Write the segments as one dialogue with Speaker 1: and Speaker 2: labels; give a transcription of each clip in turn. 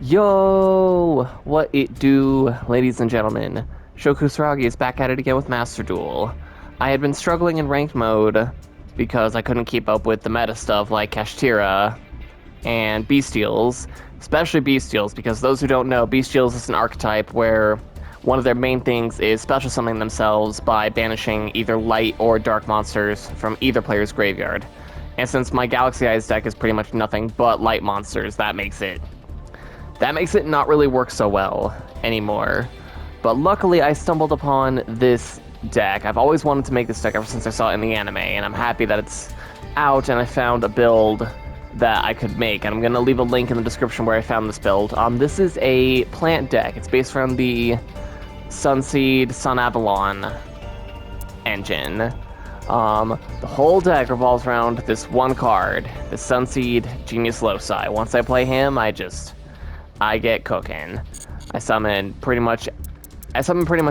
Speaker 1: Yo! What it do, ladies and gentlemen? Shokusaragi is back at it again with Master Duel. I had been struggling in ranked mode because I couldn't keep up with the meta stuff like Kashtira and Bestials, especially Bestials, because those who don't know, Bestials is an archetype where one of their main things is special summoning themselves by banishing either light or dark monsters from either player's graveyard. And since my Galaxy Eyes deck is pretty much nothing but light monsters, that makes it not really work so well anymore. But luckily I stumbled upon this deck. I've always wanted to make this deck ever since I saw it in the anime, and I'm happy that it's out and I found a build that I could make. And I'm going to leave a link in the description where I found this build. This is a plant deck. It's based around the Sunseed Sun Avalon engine. The whole deck revolves around this one card, the Sunseed Genius Loci. Once I play him, I get cooking. I summon pretty much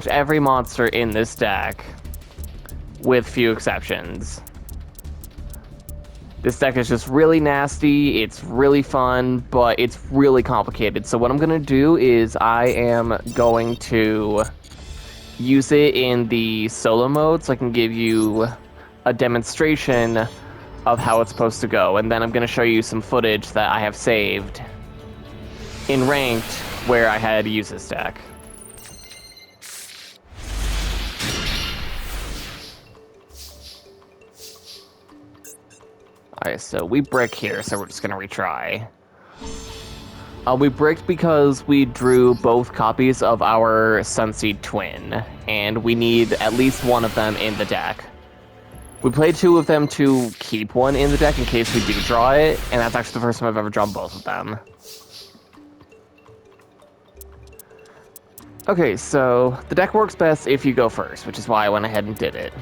Speaker 1: every monster in this deck, with few exceptions. This deck is just really nasty, it's really fun, but it's really complicated. So what I'm going to do is I am going to use it in the solo mode so I can give you a demonstration of how it's supposed to go. And then I'm going to show you some footage that I have saved in ranked where I had to use this deck. Alright, so we brick here, so we're just gonna retry. We bricked because we drew both copies of our Sunseed Twin, and we need at least one of them in the deck. We played two of them to keep one in the deck in case we do draw it, and that's actually the first time I've ever drawn both of them. Okay, so the deck works best if you go first, which is why I went ahead and did it.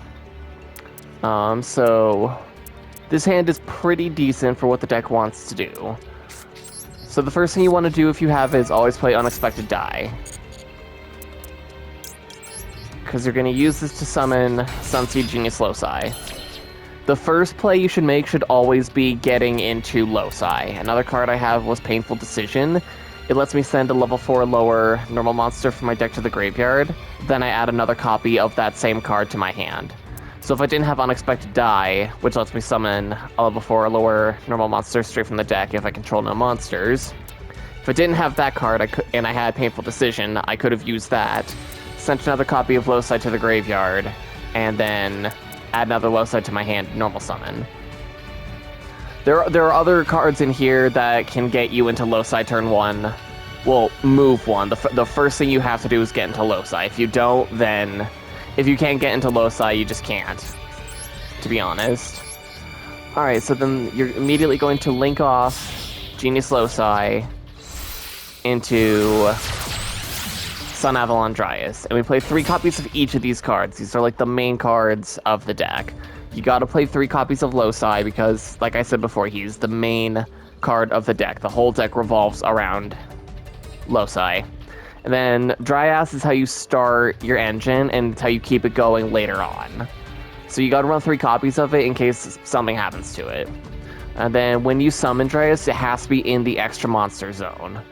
Speaker 1: So this hand is pretty decent for what the deck wants to do. So the first thing you want to do if you have is always play Unexpected Die, because you're going to use this to summon Sunseed Genius Loci. The first play you should make should always be getting into Loci. Another card I have was Painful Decision. It lets me send a level 4 lower normal monster from my deck to the graveyard. Then I add another copy of that same card to my hand. So if I didn't have Unexpected Die, which lets me summon a level 4 lower normal monster straight from the deck if I control no monsters, if I didn't have that card and I had Painful Decision, I could have used that, sent another copy of Loci to the graveyard, and then add another Loci to my hand, normal summon. There are other cards in here that can get you into Loci turn 1. Well, move 1. The first thing you have to do is get into Loci. If you don't, then if you can't get into Loci, you just can't, to be honest. Alright, so then you're immediately going to link off Genius Loci into Sun Avalon Dryas. And we play 3 copies of each of these cards. These are like the main cards of the deck. You gotta play 3 copies of Loci because, like I said before, he's the main card of the deck. The whole deck revolves around Loci. And then Dryas is how you start your engine, and it's how you keep it going later on. So you gotta run 3 copies of it in case something happens to it. And then when you summon Dryas, it has to be in the extra monster zone,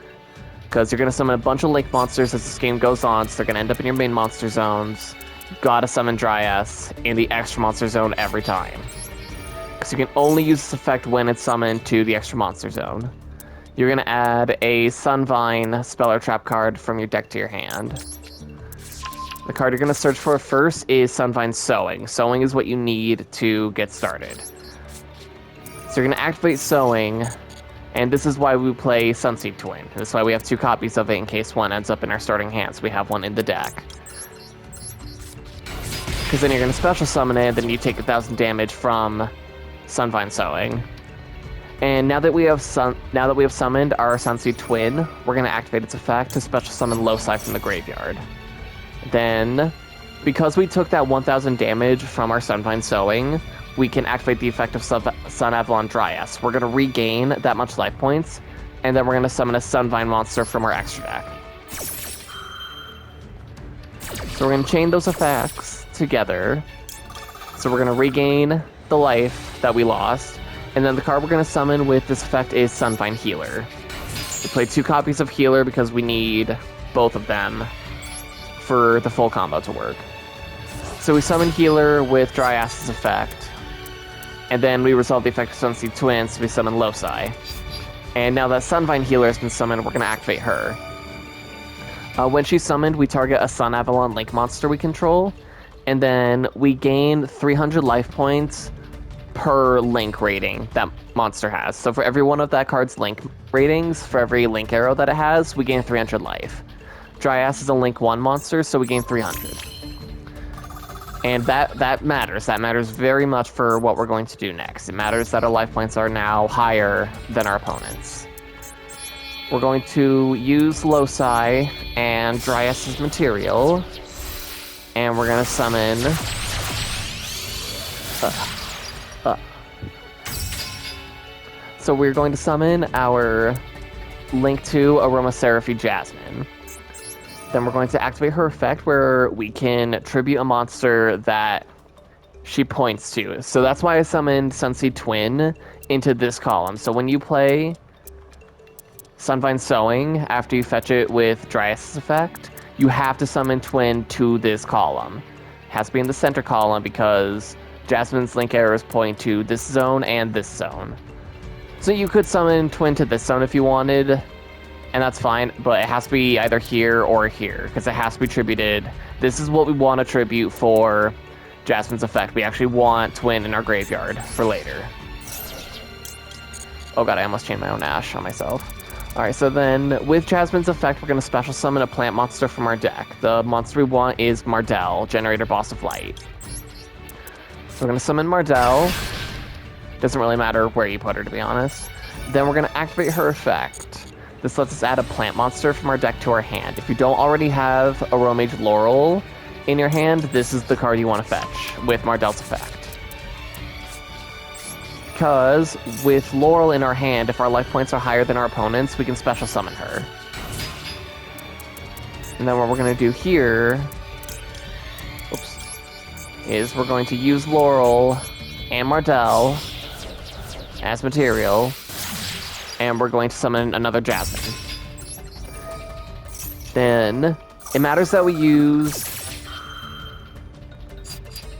Speaker 1: because you're gonna summon a bunch of link monsters as this game goes on, so they're gonna end up in your main monster zones. Gotta summon Dryas in the extra monster zone every time, because you can only use this effect when it's summoned to the extra monster zone. You're gonna add a Sunvine Spell or Trap card from your deck to your hand. The card you're gonna search for first is Sunvine Sowing. Sowing is what you need to get started. So you're gonna activate Sowing, and this is why we play Sunseed Twin. This is why we have 2 copies of it in case one ends up in our starting hand, so we have one in the deck. Because then you're going to special summon it, then you take 1,000 damage from Sunvine Sowing. And now that we have summoned our Sunseed Twin, we're going to activate its effect to special summon Loci from the graveyard. Then, because we took that 1,000 damage from our Sunvine Sowing, we can activate the effect of Sun Avalon Dryas. We're going to regain that much life points, and then we're going to summon a Sunvine monster from our extra deck. So we're going to chain those effects together. So we're going to regain the life that we lost, and then the card we're going to summon with this effect is Sunvine Healer. We play 2 copies of Healer because we need both of them for the full combo to work. So we summon Healer with Dry Ass's effect, and then we resolve the effect of Sunseed Twin, so we summon Loci. And now that Sunvine Healer has been summoned, we're going to activate her. When she's summoned, we target a Sun Avalon Link monster we control, and then we gain 300 life points per Link rating that monster has. So for every one of that card's Link ratings, for every Link arrow that it has, we gain 300 life. Dryas is a Link 1 monster, so we gain 300. And that matters. That matters very much for what we're going to do next. It matters that our life points are now higher than our opponents. We're going to use Loci and Dryas's material, and we're going to summon... So we're going to summon our Link 2 Aromatherapy Jasmine. Then we're going to activate her effect where we can tribute a monster that she points to. So that's why I summoned Sunseed Twin into this column. So when you play Sunvine Sowing, after you fetch it with Dryas's effect, you have to summon Twin to this column. It has to be in the center column because Jasmine's Link arrows point to this zone and this zone. So you could summon Twin to this zone if you wanted, and that's fine, but it has to be either here or here, because it has to be tributed. This is what we want to tribute for Jasmine's effect. We actually want Twin in our graveyard for later. Oh god, I almost chained my own Ash on myself. Alright, so then with Jasmine's effect, we're going to special summon a plant monster from our deck. The monster we want is Mardell, Generator Boss of Light. So we're going to summon Mardell. Doesn't really matter where you put her, to be honest. Then we're going to activate her effect. This lets us add a plant monster from our deck to our hand. If you don't already have Aromage Laurel in your hand, this is the card you want to fetch with Mardell's effect. Because with Laurel in our hand, if our life points are higher than our opponents, we can special summon her. And then what we're going to do here is we're going to use Laurel and Mardell as material, and we're going to summon another Jasmine. Then it matters that we use...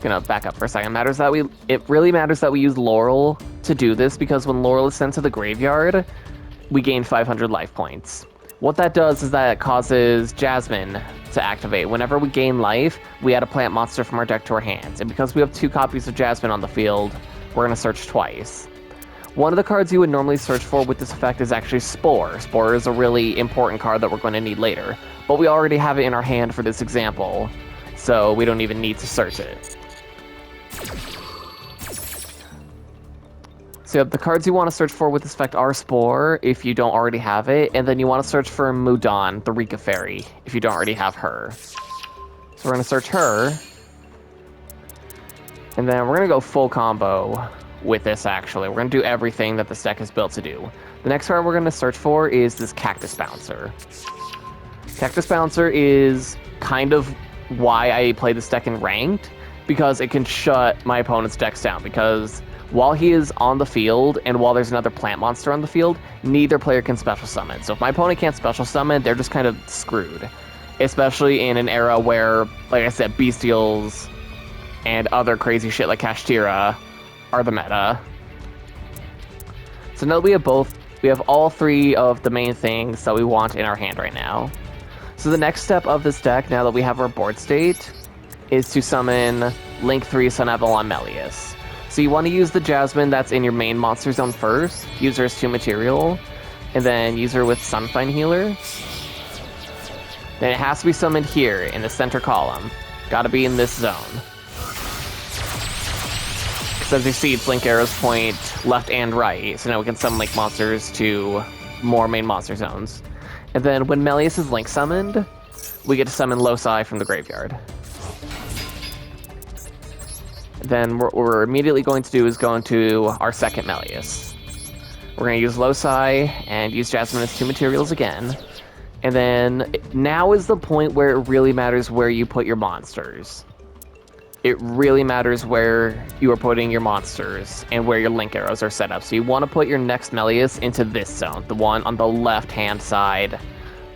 Speaker 1: Gonna back up for a second. It really matters that we use Laurel to do this, because when Laurel is sent to the graveyard, we gain 500 life points. What that does is that it causes Jasmine to activate. Whenever we gain life, we add a plant monster from our deck to our hands. And because we have 2 copies of Jasmine on the field, we're gonna search twice. One of the cards you would normally search for with this effect is actually Spore. Spore is a really important card that we're going to need later, but we already have it in our hand for this example, so we don't even need to search it. So the cards you want to search for with this effect are Spore, if you don't already have it, and then you want to search for Mudan, the Rika Fairy, if you don't already have her. So we're going to search her, and then we're going to go full combo with this, actually. We're going to do everything that this deck is built to do. The next card we're going to search for is this Cactus Bouncer. Cactus Bouncer is kind of why I play this deck in Ranked, because it can shut my opponent's decks down, because while he is on the field, and while there's another plant monster on the field, neither player can special summon. So if my opponent can't special summon, they're just kind of screwed. Especially in an era where, like I said, Bestials and other crazy shit like Kashtira are the meta. So now we have all 3 of the main things that we want in our hand right now. So the next step of this deck, now that we have our board state, is to summon Link 3 Sun Avalon Melius. So you want to use the Jasmine that's in your main monster zone first, use her as 2 material, and then use her with Sunfine Healer. Then it has to be summoned here in the center column. Gotta be in this zone. As you see, its Link arrows point left and right, so now we can summon Link monsters to more main monster zones. And then when Melius is Link summoned, we get to summon Loci from the graveyard. Then what we're immediately going to do is go into our second Melius. We're going to use Loci and use Jasmine as 2 materials again. And then now is the point where it really matters where you put your monsters. it really matters where you are putting your monsters and where your link arrows are set up. So you want to put your next Melius into this zone, the one on the left-hand side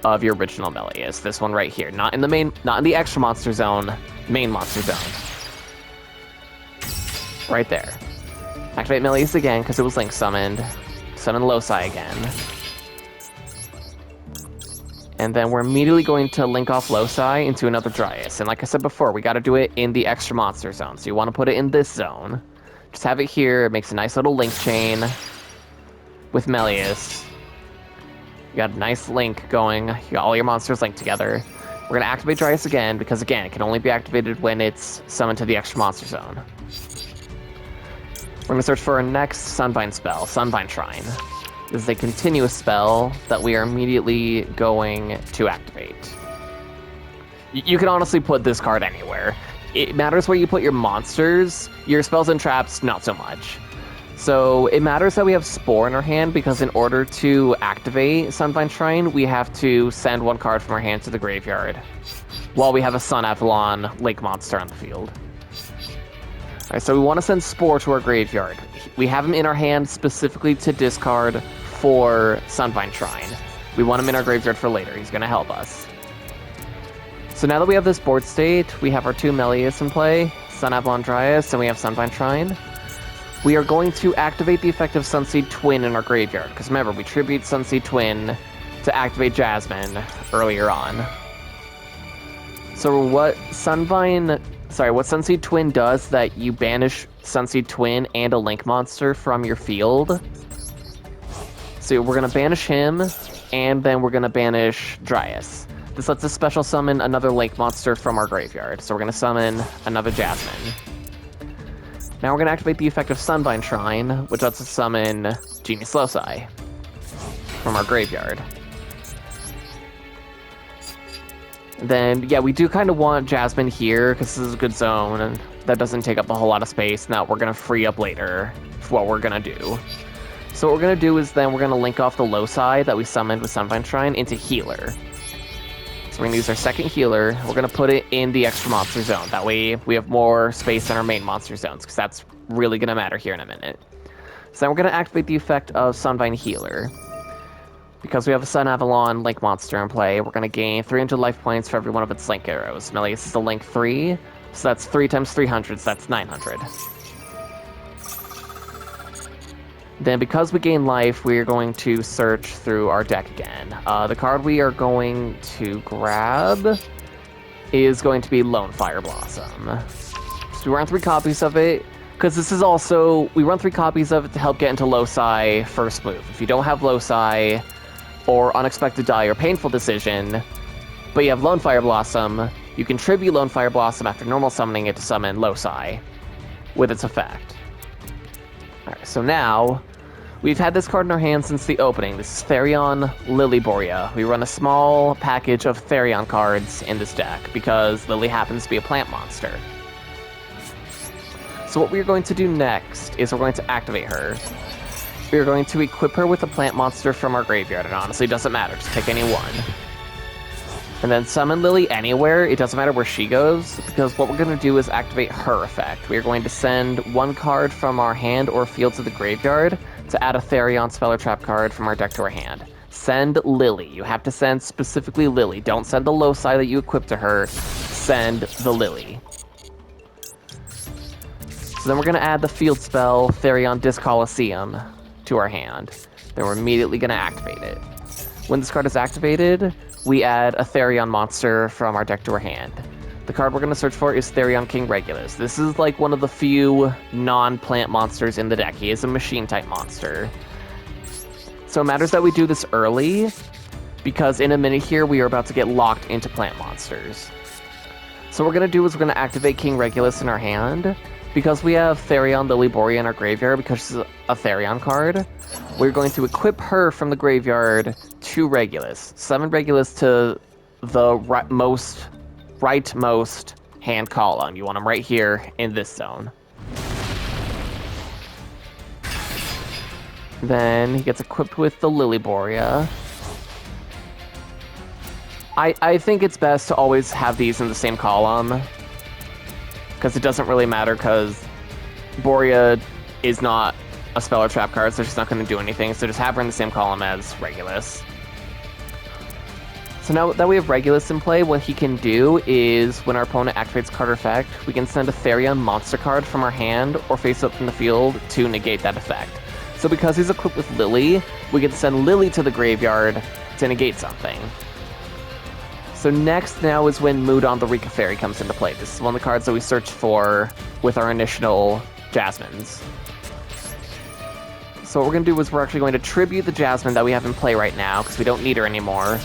Speaker 1: of your original Melius. This one right here, not in the extra monster zone, main monster zone. Right there. Activate Melius again because it was link summoned. Summon Loci again. And then we're immediately going to link off Loci into another Dryas. And like I said before, we got to do it in the extra monster zone. So you want to put it in this zone. Just have it here. It makes a nice little link chain with Melius. You got a nice link going. You got all your monsters linked together. We're going to activate Dryas again because, again, it can only be activated when it's summoned to the extra monster zone. We're going to search for our next Sunbind spell, Sunbind Shrine. This is a continuous spell that we are immediately going to activate. You can honestly put this card anywhere. It matters where you put your monsters. Your spells and traps, not so much. So it matters that we have Spore in our hand because in order to activate Sunbind Shrine, we have to send one card from our hand to the graveyard while we have a Sun Avalon Lake monster on the field. Alright, so we want to send Spore to our graveyard. We have him in our hand specifically to discard for Sunbind Shrine. We want him in our graveyard for later. He's going to help us. So now that we have this board state, we have our two Melius in play, Sun Avalon Dryas, and we have Sunbind Shrine. We are going to activate the effect of Sunseed Twin in our graveyard, because remember, we tribute Sunseed Twin to activate Jasmine earlier on. So what Sunseed Twin does that you banish Sunseed Twin and a Link monster from your field. So we're going to banish him, and then we're going to banish Dryas. This lets us special summon another Link monster from our graveyard. So we're going to summon another Jasmine. Now we're going to activate the effect of Sunbind Shrine, which lets us summon Genius Loci from our graveyard. Then, yeah, we do kind of want Jasmine here, because this is a good zone, and that doesn't take up a whole lot of space. Now we're going to free up later for what we're going to do. So what we're going to do is then we're going to link off the Loci that we summoned with Sunbind Shrine into Healer. So we're going to use our second Healer. We're going to put it in the extra monster zone. That way we have more space in our main monster zones, because that's really going to matter here in a minute. So then we're going to activate the effect of Sunbind Healer. Because we have a Sun Avalon Link monster in play, we're going to gain 300 life points for every one of its Link arrows. Melius is a Link 3, so that's 3 times 300, so that's 900. Then because we gain life, we are going to search through our deck again. The card we are going to grab is going to be Lone Fire Blossom. So we run 3 copies of it, because this is also, we run 3 copies of it to help get into Loci first move. If you don't have Loci, or Unexpected Die or Painful Decision, but you have Lone Fire Blossom, you can tribute Lone Fire Blossom after normal summoning it to summon Loci with its effect. Alright, so now, we've had this card in our hand since the opening. This is Therion Lilyboria. We run a small package of Therion cards in this deck, because Lily happens to be a plant monster. So what we're going to do next is we're going to activate her. We're going to equip her with a plant monster from our graveyard. It honestly doesn't matter, just pick any one. And then summon Lily anywhere, it doesn't matter where she goes, because what we're going to do is activate her effect. We are going to send one card from our hand or field to the graveyard to add a Therion spell or trap card from our deck to our hand. Send Lily. You have to send specifically Lily. Don't send the Loci that you equip to her. Send the Lily. So then we're going to add the field spell Therion Discoliseum to our hand. Then we're immediately going to activate it. When this card is activated, we add a Therion monster from our deck to our hand. The card we're going to search for is Therion King Regulus. This is like one of the few non-plant monsters in the deck. He is a machine-type monster. So it matters that we do this early, because in a minute here, we are about to get locked into plant monsters. So what we're going to do is we're going to activate King Regulus in our hand. Because we have Therion Lilyboria in our graveyard, because she's a Therion card, we're going to equip her from the graveyard to Regulus. Summon Regulus to the rightmost hand column. You want him right here in this zone. Then he gets equipped with the Lilyboria. I think it's best to always have these in the same column, because it doesn't really matter, because Borea is not a spell or trap card, so she's not going to do anything, so just have her in the same column as Regulus. So now that we have Regulus in play, what he can do is, when our opponent activates card or effect, we can send a Therion monster card from our hand or face up from the field to negate that effect. So because he's equipped with Lily, we can send Lily to the graveyard to negate something. So next now is when Mudon the Rika Fairy comes into play. This is one of the cards that we searched for with our initial Jasmines. So what we're going to do is we're actually going to tribute the Jasmine that we have in play right now, because we don't need her anymore.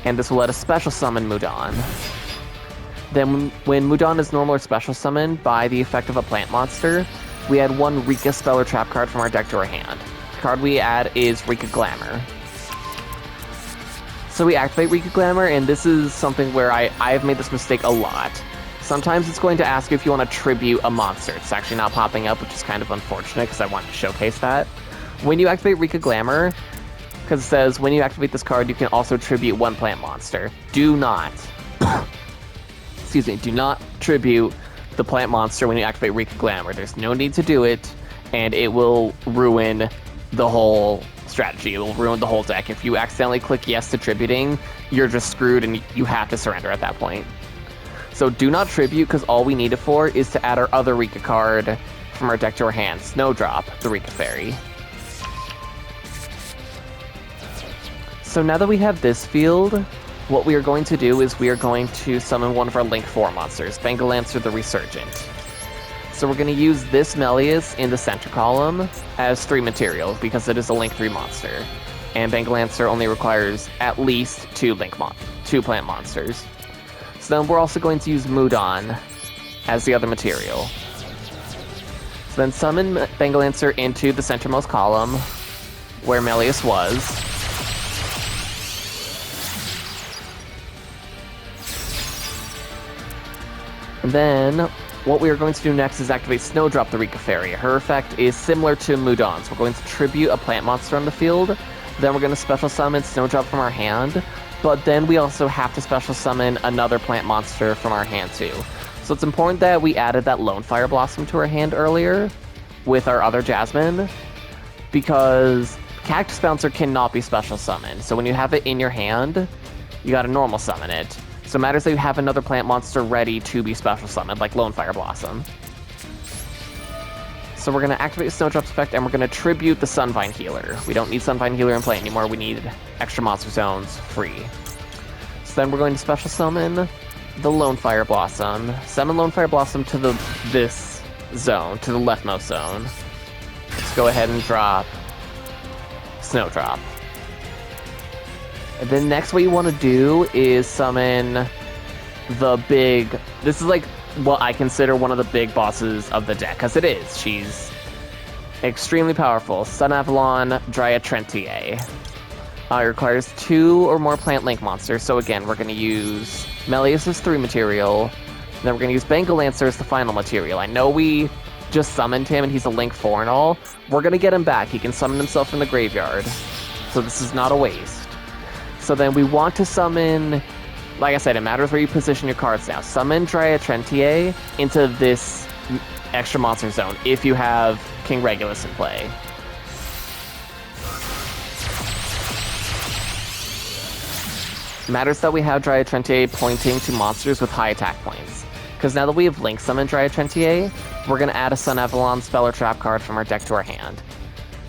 Speaker 1: And this will let us special summon Mudon. Then when Mudon is normal or special summoned by the effect of a plant monster, we add one Rika spell or trap card from our deck to our hand. The card we add is Rika Glamour. So we activate Rika Glamour, and this is something where I've made this mistake a lot. Sometimes it's going to ask you if you want to tribute a monster. It's actually not popping up, which is kind of unfortunate because I wanted to showcase that. When you activate Rika Glamour, because it says, when you activate this card, you can also tribute one plant monster. Do not, excuse me, do not tribute the plant monster when you activate Rika Glamour. There's no need to do it, and it will ruin the whole strategy. It will ruin the whole deck. If you accidentally click yes to tributing, you're just screwed and you have to surrender at that point. So do not tribute, because all we need it for is to add our other Rika card from our deck to our hand. Snowdrop, the Rika Fairy. So now that we have this field, what we are going to do is we are going to summon one of our Link 4 monsters, Bangalancer the Resurgent. So we're going to use this Melius in the center column as 3 material, because it is a Link 3 monster. And Bangalancer only requires at least 2 plant monsters. So then we're also going to use Mudon as the other material. So then summon Bangalancer into the centermost column, where Melius was. And then, what we are going to do next is activate Snowdrop the Rika Fairy. Her effect is similar to Mudon's. We're going to tribute a plant monster on the field, then we're going to special summon Snowdrop from our hand, but then we also have to special summon another plant monster from our hand too. So it's important that we added that Lone Fire Blossom to our hand earlier with our other Jasmine, because Cactus Bouncer cannot be special summoned. So when you have it in your hand, you gotta normal summon it. So it matters that you have another plant monster ready to be special summoned, like Lone Fire Blossom. So we're going to activate Snowdrop's effect, and we're going to tribute the Sunvine Healer. We don't need Sunvine Healer in play anymore, we need extra monster zones free. So then we're going to special summon the Lone Fire Blossom. Summon Lone Fire Blossom to this zone, to the leftmost zone. Let's go ahead and drop Snowdrop. And then next what you want to do is summon the big... This is like what I consider one of the big bosses of the deck, because it is. She's extremely powerful. Sun Avalon Dryad Trentier. It requires 2 or more plant link monsters, so again, we're going to use Melius' 3 material, and then we're going to use Bangalancer as the final material. I know we just summoned him and he's a link 4 and all. We're going to get him back. He can summon himself from the graveyard, so this is not a waste. So then we want to summon, like I said, it matters where you position your cards now. Summon Dryad Trentier into this extra monster zone if you have King Regulus in play. It matters that we have Dryad Trentier pointing to monsters with high attack points. Because now that we have Link summoned Dryad Trentier, we're going to add a Sun Avalon spell or trap card from our deck to our hand.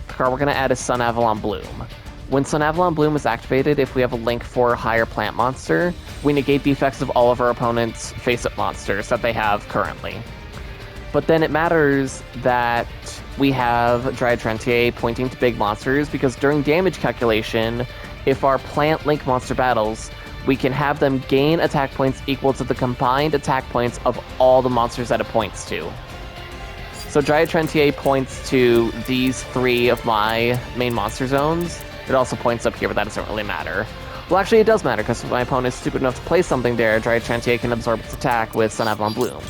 Speaker 1: The card we're going to add is Sun Avalon Bloom. When Sun Avalon Bloom is activated, if we have a Link 4 higher plant monster, we negate the effects of all of our opponent's face-up monsters that they have currently. But then it matters that we have Dryad Trentier pointing to big monsters, because during damage calculation, if our plant Link monster battles, we can have them gain attack points equal to the combined attack points of all the monsters that it points to. So Dryad Trentier points to these 3 of my main monster zones. It also points up here, but that doesn't really matter. Well, actually, it does matter, because if my opponent is stupid enough to play something there, Dryad Trentier can absorb its attack with Sun Avalon Bloom.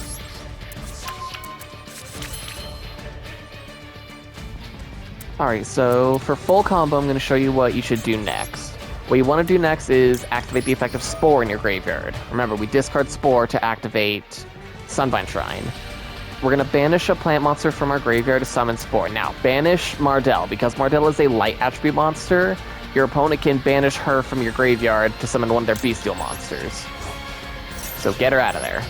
Speaker 1: Alright, so for full combo, I'm going to show you what you should do next. What you want to do next is activate the effect of Spore in your graveyard. Remember, we discard Spore to activate Sunvine Shrine. we're going to banish a plant monster from our graveyard to summon Spore. Now, banish Mardell, because Mardell is a light attribute monster. Your opponent can banish her from your graveyard to summon one of their bestial monsters. So get her out of there.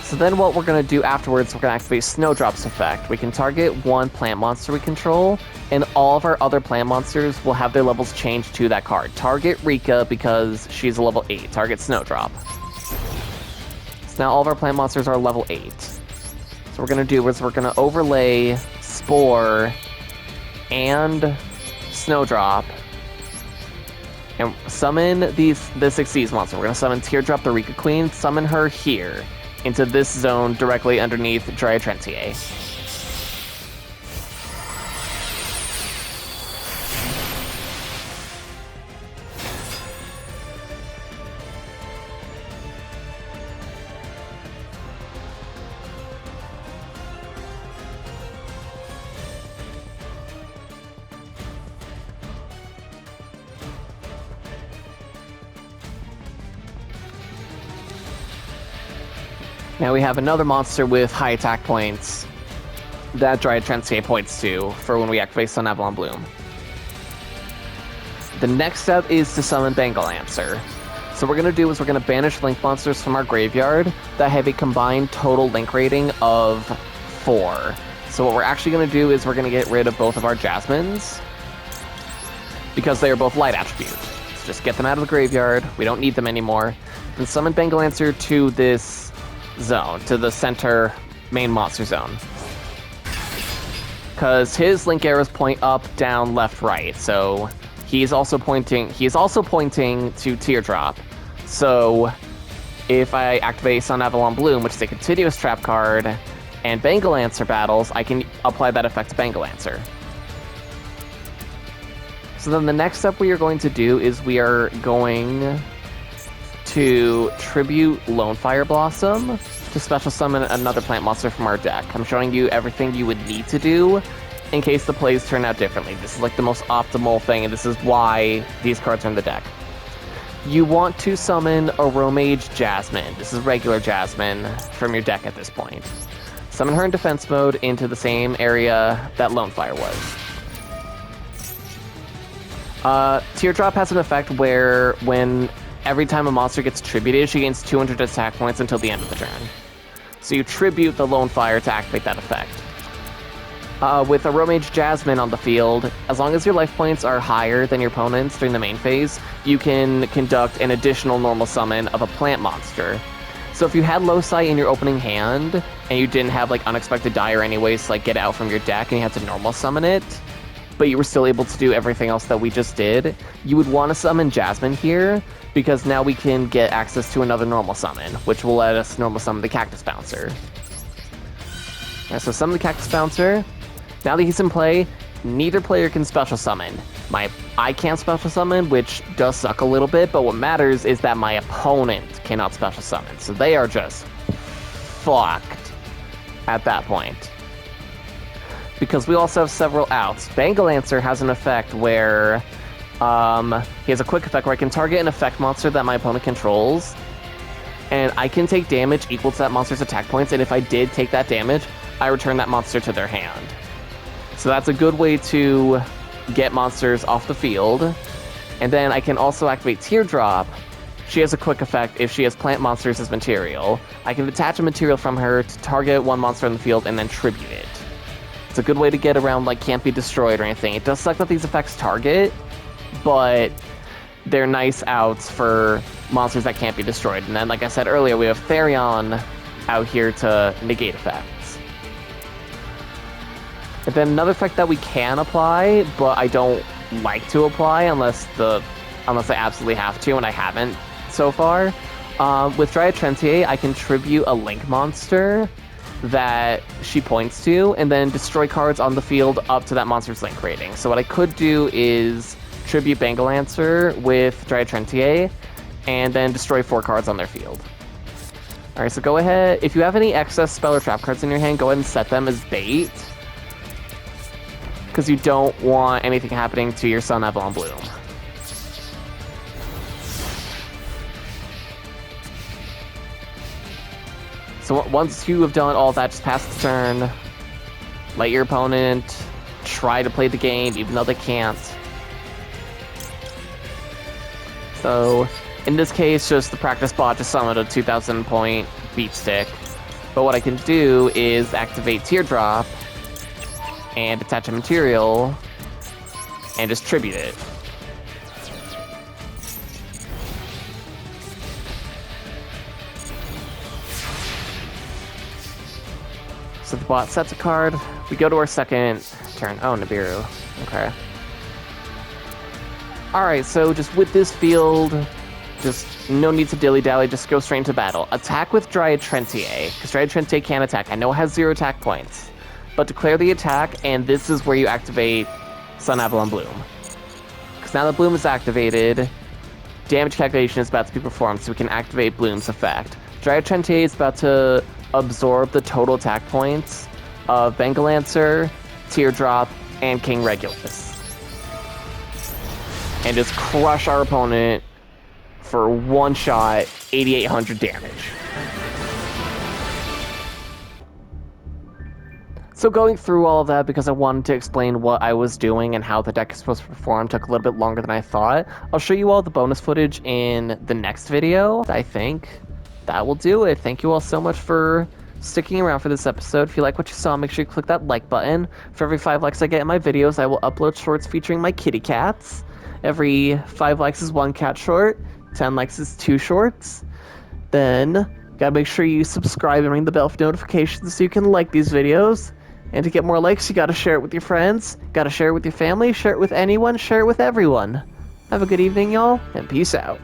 Speaker 1: So then what we're going to do afterwards, we're going to activate Snowdrop's effect. We can target one plant monster we control, and all of our other plant monsters will have their levels changed to that card. Target Rika because she's a level 8. Target Snowdrop. So now all of our plant monsters are level 8. So what we're going to do is we're going to overlay Spore and Snowdrop and summon this Xyz monster. We're going to summon Teardrop the Rika Queen, summon her here into this zone directly underneath Dryad Trentier. Now we have another monster with high attack points that Dryad Trentier points to for when we activate Sun Avalon Bloom. The next step is to summon Bangalancer. So what we're going to do is we're going to banish Link monsters from our graveyard that have a combined total Link rating of 4. So what we're actually going to do is we're going to get rid of both of our Jasmines because they are both light attribute. So just get them out of the graveyard. We don't need them anymore. Then summon Bangalancer to this zone, to the center main monster zone. Because his link arrows point up, down, left, right. So he's also pointing to Teardrop. So if I activate Sun Avalon Bloom, which is a continuous trap card, and Bangalancer battles, I can apply that effect to Bangalancer. So then the next step we are going to do is we are going to tribute Lone Fire Blossom to special summon another plant monster from our deck. I'm showing you everything you would need to do in case the plays turn out differently. This is like the most optimal thing, and this is why these cards are in the deck. You want to summon a Romage Jasmine. This is regular Jasmine from your deck at this point. Summon her in defense mode into the same area that Lone Fire was. Teardrop has an effect where every time a monster gets tributed, she gains 200 attack points until the end of the turn. So you tribute the Lone Fire to activate that effect. With a Romage Jasmine on the field, as long as your life points are higher than your opponent's during the main phase, you can conduct an additional normal summon of a plant monster. So if you had Loci in your opening hand, and you didn't have like Unexpected Dire anyways to like get it out from your deck, and you had to normal summon it, but you were still able to do everything else that we just did, you would want to summon Jasmine here, because now we can get access to another normal summon, which will let us normal summon the Cactus Bouncer. Alright, so summon the Cactus Bouncer. Now that he's in play, neither player can special summon. I can't special summon, which does suck a little bit, but what matters is that my opponent cannot special summon, so they are just fucked at that point. Because we also have several outs. Bangalancer has an effect where he has a quick effect where I can target an effect monster that my opponent controls, and I can take damage equal to that monster's attack points, and if I did take that damage, I return that monster to their hand. So that's a good way to get monsters off the field. And then I can also activate Teardrop. She has a quick effect if she has plant monsters as material. I can detach a material from her to target one monster on the field and then tribute it. It's a good way to get around like can't be destroyed or anything. It does suck that these effects target, but they're nice outs for monsters that can't be destroyed. And then, like I said earlier, we have Therion out here to negate effects. And then another effect that we can apply, but I don't like to apply unless I absolutely have to, and I haven't so far. With Dryad Trentier, I can tribute a Link monster that she points to, and then destroy cards on the field up to that monster's Link rating. So what I could do is tribute Bangalancer with Dryad Trentier, and then destroy 4 cards on their field. Alright, so go ahead, if you have any excess spell or trap cards in your hand, go ahead and set them as bait, because you don't want anything happening to your Sun Avalon Bloom. So once you have done all that, just pass the turn. Let your opponent try to play the game, even though they can't. So, in this case, just the practice bot just summoned a 2000 point beat stick. But what I can do is activate Teardrop and attach a material and distribute it. So the bot sets a card. We go to our second turn. Oh, Nibiru. Okay. Alright, so just with this field, just no need to dilly-dally, just go straight into battle. Attack with Dryad Trentier, because Dryad Trentier can't attack. I know it has 0 attack points. But declare the attack, and this is where you activate Sun Avalon Bloom. Because now that Bloom is activated, damage calculation is about to be performed, so we can activate Bloom's effect. Dryad Trentier is about to absorb the total attack points of Bengal Lancer, Teardrop, and King Regulus. And just crush our opponent for one shot, 8,800 damage. So going through all of that, because I wanted to explain what I was doing and how the deck is supposed to perform, took a little bit longer than I thought. I'll show you all the bonus footage in the next video. I think that will do it. Thank you all so much for sticking around for this episode. If you like what you saw, make sure you click that like button. For every 5 likes I get in my videos, I will upload shorts featuring my kitty cats. Every 5 likes is 1 cat short, 10 likes is 2 shorts. Then, gotta make sure you subscribe and ring the bell for notifications so you can like these videos. And to get more likes, you gotta share it with your friends, gotta share it with your family, share it with anyone, share it with everyone. Have a good evening, y'all, and peace out.